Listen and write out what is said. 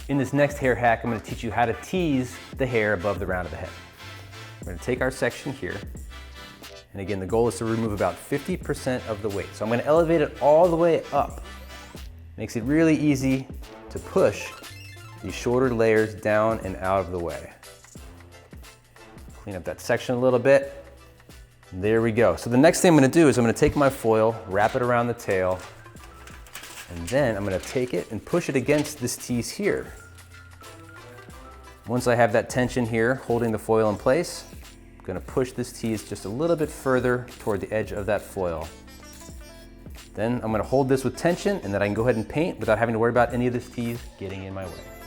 In this next hair hack, I'm going to teach you how to tease the hair above the round of the head. We're going to take our section here, and again, the goal is to remove about 50% of the weight. So I'm going to elevate it all the way up. Makes it really easy to push these shorter layers down and out of the way. Clean up that section a little bit. There we go. So the next thing I'm going to do is I'm going to take my foil, wrap it around the tail, and then I'm going to take it and push it against this tease here. Once I have that tension here holding the foil in place, I'm going to push this tease just a little bit further toward the edge of that foil. Then I'm going to hold this with tension, and then I can go ahead and paint without having to worry about any of this tease getting in my way.